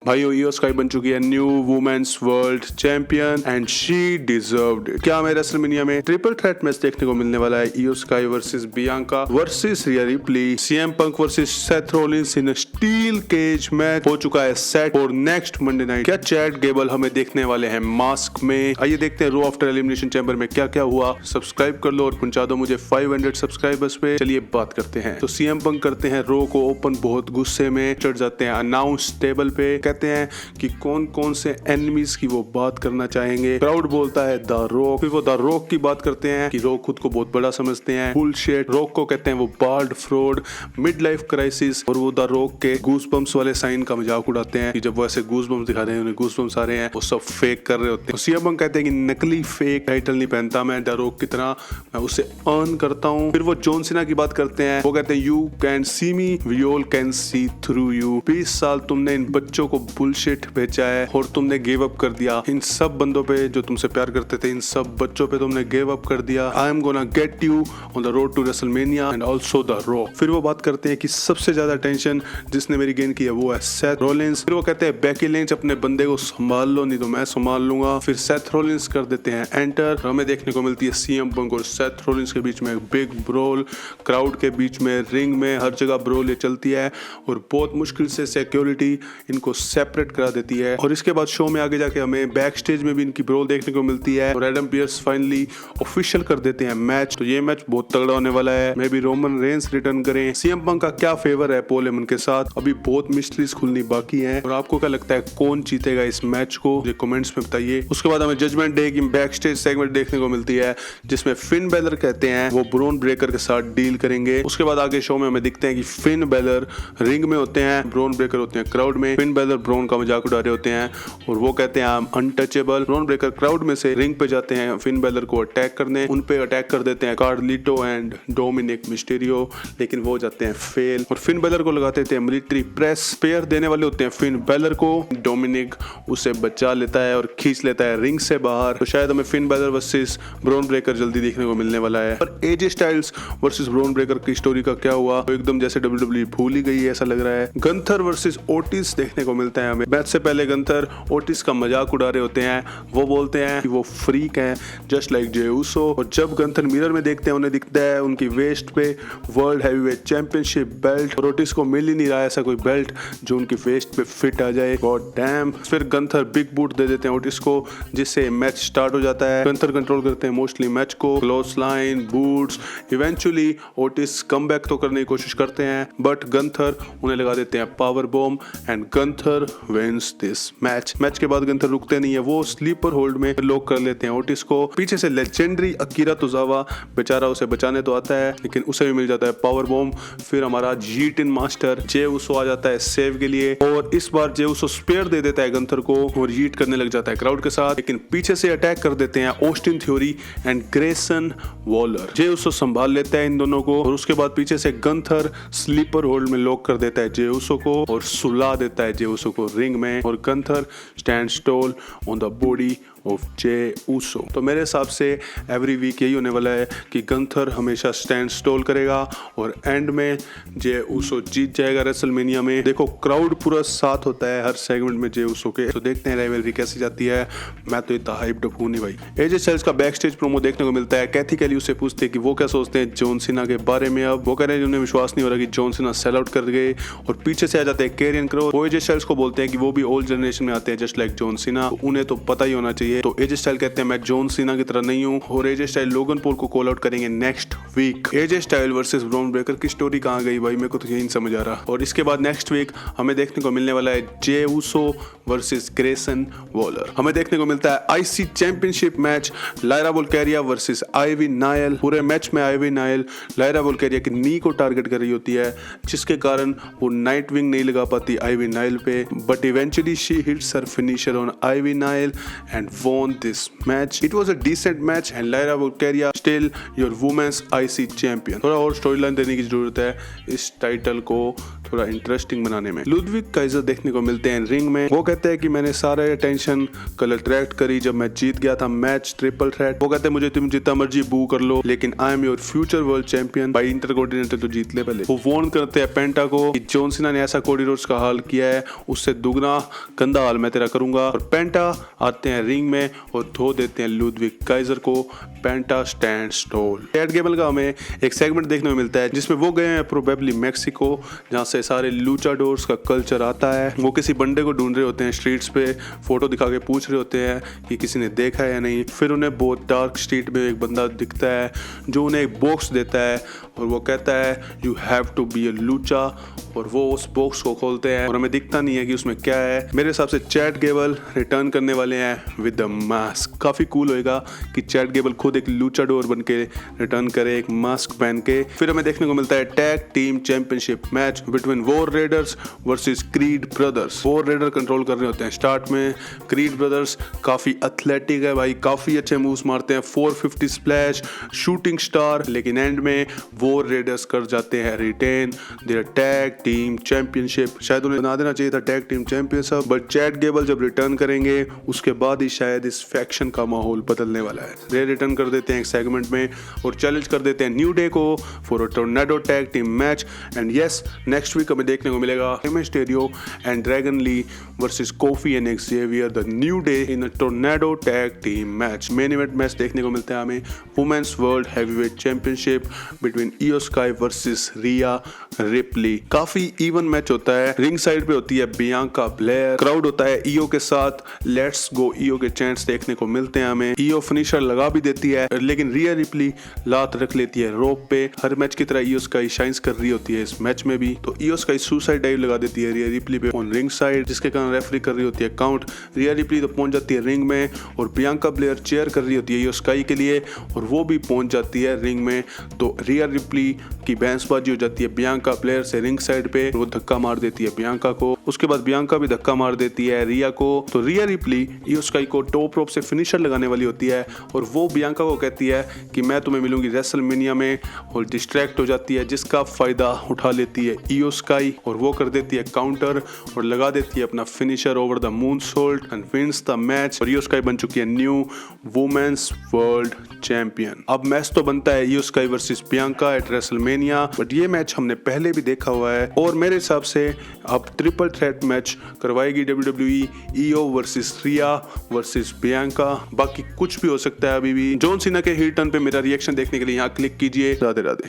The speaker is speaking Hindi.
भाइयों ईओ स्काई बन चुकी है new women's world champion and she deserved it. क्या हमें रेसलमेनिया में ट्रिपल थ्रेट मैच देखने को मिलने वाला है? EO Sky versus Bianca versus Rhea Ripley, CM Punk versus Seth Rollins in steel cage match हो चुका है सेट और नेक्स्ट मंडे नाइट। क्या चैट गेबल हमें देखने वाले हैं मास्क में? आइए देखते हैं रो आफ्टर एलिमिनेशन चैम्बर में क्या क्या हुआ। सब्सक्राइब कर लो और पहुंचा दो मुझे 500 सब्सक्राइबर्स पे। चलिए बात करते हैं। तो सीएम पंक करते हैं रो को ओपन, बहुत गुस्से में चढ़ जाते हैं अनाउंस टेबल पे, कहते हैं कि कौन कौन से एनिमीज की वो बात करना चाहेंगे। क्राउड बोलता है द रॉक, फिर वो द रॉक की बात करते हैं कि रॉक खुद को बहुत बड़ा समझते हैं, बुलशिट। रॉक को कहते हैं वो bald fraud, mid life crisis, और वो द रॉक के गूस बम्स वाले साइन का मजाक उड़ाते हैं कि जब वो ऐसे गूस बम्स दिखा रहे हैं, उन्हें गूस बम्स आ रहे हैं, वो सब फेक कर रहे होते हैं। सीएम पंक कहते हैं कि नकली फेक टाइटल नहीं पहनता मैं, द रॉक की तरह मैं उसे अर्न करता हूँ। फिर वो जॉन सीना की बात करते हैं, वो कहते हैं you can see me, we all can see through you. 20 साल तुमने इन बच्चों को बुलशिट बेचा है और तुमने गिव अप कर दिया। इन सब बंदों पे जो तुमसे प्यार करते थे, इन सब बच्चों पे तुमने गिव अप कर दिया। I am gonna get you on the road to WrestleMania and also the Rock. फिर वो बात करते हैं कि सबसे ज्यादा टेंशन जिसने मेरी गेन की है वो है सेथ रॉलिंस। फिर वो कहते हैं बेकी लिंच अपने बंदे को संभाल लो, नहीं तो मैं संभाल लूंगा। फिर सेथ रॉलिंस कर देते हैं एंटर। हमें देखने को मिलती है सीएम पंक और सेथ रॉलिंस के बीच में बिग ब्रोल, क्राउड के बीच में, रिंग में, हर जगह ब्रोल ये चलती है और बहुत मुश्किल से सिक्योरिटी इनको सेपरेट करा देती है। और इसके बाद शो में आगे जाके हमें बैक स्टेज में भी इनकी ब्रोल देखने को मिलती है और एडम पियर्स फाइनली ऑफिशियल कर देते हैं मैच। तो ये मैच बहुत तगड़ा होने वाला है। May be Roman Reigns return करें। सीएम पंक का क्या फेवर है पॉल हेमन के साथ, अभी बहुत मिस्ट्रीज खुलनी बाकी है। और आपको क्या लगता है कौन जीतेगा इस मैच को, मुझे कमेंट्स में बताइए। उसके बाद हमें जजमेंट डे की बैक स्टेज सेगमेंट देखने को मिलती है जिसमें फिन बेलर कहते हैं वो ब्रोन ब्रेकर के साथ डील करेंगे। उसके बाद आगे शो में हमें दिखते हैं कि फिन बेलर रिंग में होते हैं, ब्रोन ब्रेकर होते हैं क्राउड में। फिन बेलर ब्रोन का मजाक उड़ा रहे होते हैं और वो कहते हैं I am untouchable. Bron Breakker crowd में से रिंग पे जाते हैं फिन बेलर को अटैक करने, उन पे अटैक कर देते हैं कार्लिटो एंड डोमिनिक मिस्टीरियो, लेकिन वो जाते हैं फेल और फिन बेलर को लगाते थे मिलिट्री प्रेस। स्पेयर देने वाले होते हैं फिन बेलर को, डोमिनिक उसे बचा लेता है और खींच लेता है रिंग से बाहर। तो शायद हमें Finn Balor versus Bron Breakker जल्दी देखने को मिलने वाला है। पर AJ Styles versus Bron Breakker की स्टोरी का क्या हुआ, तो एकदम जैसे WWE भूल ही गई है ऐसा लग रहा है। गंथर वर्सेस ओटिस देखने को मिलता है हमें। मैच से पहले गंथर ओटिस का मजाक उड़ा रहे होते हैं, वो बोलते हैं कि वो फ्रीक हैं जस्ट लाइक जे उसो। और जब गंथर मिरर में देखते हैं उन्हें दिखता है उनकी वेस्ट पे वर्ल्ड हैवीवेट चैंपियनशिप बेल्ट और ओटिस को मिल ही नहीं रहा ऐसा कोई बेल्ट जो उनकी वेस्ट पे फिट आ जाए। God damn. फिर गंथर बिग बूट दे देते हैं ओटिस को जिससे मैच स्टार्ट हो जाता है। गंथर कंट्रोल करते हैं मोस्टली मैच को, close line, boots. Eventually Otis come back तो करने की कोशिश करते हैं बट गंथर उन्हें लगा देते हैं power bomb and Gunther wins this match. Match के बाद गंथर रुकते नहीं है, वो स्लीपर होल्ड में लॉक कर लेते हैं ओटिस को। पीछे से लेजेंडरी अकीरा तोजावा बेचारा उसे बचाने तो आता है लेकिन उसे भी मिल जाता है पावर बॉम्ब। फिर हमारा जीटिन मास्टर जे उसो आ जाता है सेव के लिए और इस बार जे उसो स्पेयर दे देता है गंथर को और हीट करने लग जाता है क्राउड के साथ, लेकिन पीछे से अटैक कर देते हैं Austin Theory and Grayson Waller. Jey Uso संभाल लेता है इन दोनों को और उसके बाद पीछे से गंथर स्लीपर होल्ड में लॉक कर देता है जे उसो को और सुला देता है जे उसो को रिंग में और Gunther stand tall on the body of Jey Uso. तो मेरे हिसाब से एवरी वीक यही होने वाला है कि गंथर हमेशा स्टैंड स्टॉल करेगा और एंड में जे उसो जीत जाएगा रेसलमेनिया में। देखो क्राउड पूरा साथ होता है हर सेगमेंट में जे उसो के, तो देखते हैं राइवलरी कैसी जाती है। मैं तो इतना हाइप्ड अप हूं नहीं भाई। एजे स्टाइल्स का बैक स्टेज प्रोमो देखने को मिलता है। कैथी कैली उससे पूछते हैं कि वो क्या सोचते हैं जॉन सीना के बारे में। अब वो कह रहे हैं उन्हें विश्वास नहीं हो रहा कि जॉन सीना सेल आउट कर गए और पीछे से आ जाते हैं कैरियन क्रोस। वो एजे स्टाइल्स को बोलते हैं कि वो भी ओल्ड जनरेशन में आते हैं जस्ट लाइक जॉन सीना, उन्हें तो पता ही होना चाहिए। तो एजे स्टाइल कहते हैं मैं जॉन सीना की तरह नहीं हूं और एजे स्टाइल लोगन पॉल को कॉल आउट करेंगे नेक्स्ट वीक। एजे स्टाइल वर्सेस ब्रोन ब्रेकर की स्टोरी कहां गई भाई, मेरे को तो यही नहीं समझ आ रहा। और इसके बाद नेक्स्ट वीक हमें देखने को मिलने वाला है Jey Uso versus Grayson Waller. हमें देखने को मिलता है IC championship match, Lyra Valkyria versus Ivy Nile. पूरे मैच में आइवी नायल लायरा वोल्केरिया की नी को टारगेट कर रही होती है जिसके कारण वो नाइट विंग नहीं लगा पाती आइवी नायल पे, but eventually she hits her finisher on Ivy Nile and won this match. It was a decent match and Lyra Valkyria still your women's IC champion. थोड़ा और स्टोरी लाइन देने की जरूरत है इस टाइटल को थोड़ा इंटरेस्टिंग बनाने में। लुडविग काइजर देखने को मिलते हैं रिंग में। वो कहते हैं कि मैंने सारा अटेंशन कल अट्रैक्ट करी जब मैं जीत गया था मैच ट्रिपल थ्रेट। वो कहते हैं मुझे तुम जितना मर्जी बू कर लो लेकिन I am your future world champion. भाई इंटरकॉन्टिनेंटल तो जीत ले पहले। वो वॉर्न करते हैं पेंटा को कि जॉन सीना ने ऐसा कोडी रोड्स का हाल किया है उससे दुगना गंदा हाल मैं तेरा करूंगा। और पेंटा आते हैं रिंग में और धो देते हैं लुडविग काइजर को। पेंटा स्टैंड्स टॉल। चैट गेबल का हमें एक सेगमेंट देखने को मिलता है जिसमें वो गए हैं प्रोबेबली मैक्सिको जहाँ से सारे लूचाडोर्स का कल्चर आता है। वो किसी बंदे को ढूंढ रहे होते हैं स्ट्रीट्स पे, फोटो दिखा के पूछ रहे होते हैं कि किसी ने देखा है या नहीं। फिर उन्हें बहुत डार्क स्ट्रीट में एक बंदा दिखता है जो उन्हें एक बॉक्स देता है और वो कहता है you have to be a lucha. और वो उस बॉक्स को खोलते हैं और हमें दिखता नहीं है कि उसमें क्या है। मेरे हिसाब से चैट गेबल रिटर्न करने वाले हैं विद द मास्क। काफी कूल होएगा कि चैट गेबल खुद एक लूचाडोर बन के रिटर्न करे एक मास्क पहन के। फिर हमें देखने को मिलता है tag team championship match between war readers versus creed brothers. War raider control कर रहे होते हैं स्टार्ट में। क्रीड ब्रदर्स काफी एथलेटिक है भाई, काफी अच्छे मूव्स मारते हैं, 450 स्प्लैश, शूटिंग स्टार। लेकिन एंड में वॉर रेडर्स कर जाते हैं retain their tag team championship. शायद उन्हें बना देना चाहिए था tag team championship, but Chad Gable जब रिटर्न करेंगे उसके बाद ही शायद इस फैक्शन का माहौल बदलने वाला है। रे रिटर्न कर देते हैं एक सेगमेंट में और चैलेंज कर देते हैं न्यू डे को for a tornado tag team match. And yes, next week हमें देखने को मिलेगा Rey Mysterio and Dragon Lee versus Kofi and Xavier the New Day in a tornado tag team match. Main event match देखने को मिलता है हमें women's world heavyweight championship between Iyo Sky versus Rhea Ripley. काफी इवन मैच होता है। रिंग साइड पे होती है बियांका ब्लेयर, क्राउड होता है ईओ के साथ। लेट्स गो ईओ के चैंट्स देखने को मिलते हैं हमें। ईओ फिनिशर लगा भी देती है लेकिन रिया रिप्ली लात रख लेती है रोप पे। हर मैच की तरह ईओ स्काई शाइन्स कर रही होती है इस मैच में भी। तो ईओ स्काई सुसाइड डाइव लगा देती है रिया रिप्ली पे ऑन रिंग साइड, जिसके कारण रेफरी कर रही होती है काउंट। रिया रिप्ली तो पहुंच जाती है रिंग में और बियांका ब्लेयर चेयर कर रही होती है ईओ स्काई के लिए और वो भी पहुंच जाती है रिंग में। तो रिया रिप्ली की बहसबाजी हो जाती है बियांका ब्लेयर से रिंग साइड पे। वो धक्का मार देती है बियांका को, उसके बाद बियांका भी धक्का मार देती है रिया को। तो रिया रिप्ली ईओ स्काई को टॉप रोप से फिनिशर लगाने वाली होती है और वो बियांका को कहती है कि मैं तुम्हें मिलूंगी रेसलमेनिया में और डिस्ट्रैक्ट हो जाती है, जिसका फायदा उठा लेती है ईओ स्काई और वो कर देती है काउंटर और लगा देती है अपना finisher over the moonsault and wins the match. और ईओ स्काई बन चुकी है न्यू वुमेन्स वर्ल्ड चैंपियन। अब मैच तो बनता है EO Sky versus Bianca at WrestleMania, but ये मैच हमने पहले भी देखा हुआ है और मेरे हिसाब से अब ट्रिपल थ्रेट मैच करवाएगी WWE। ईओ वर्सेस रिया वर्सेस बियांका। बाकी कुछ भी हो सकता है अभी भी। जॉन सीना के हीट टर्न पे मेरा रिएक्शन देखने के लिए यहाँ क्लिक कीजिए। राधे राधे।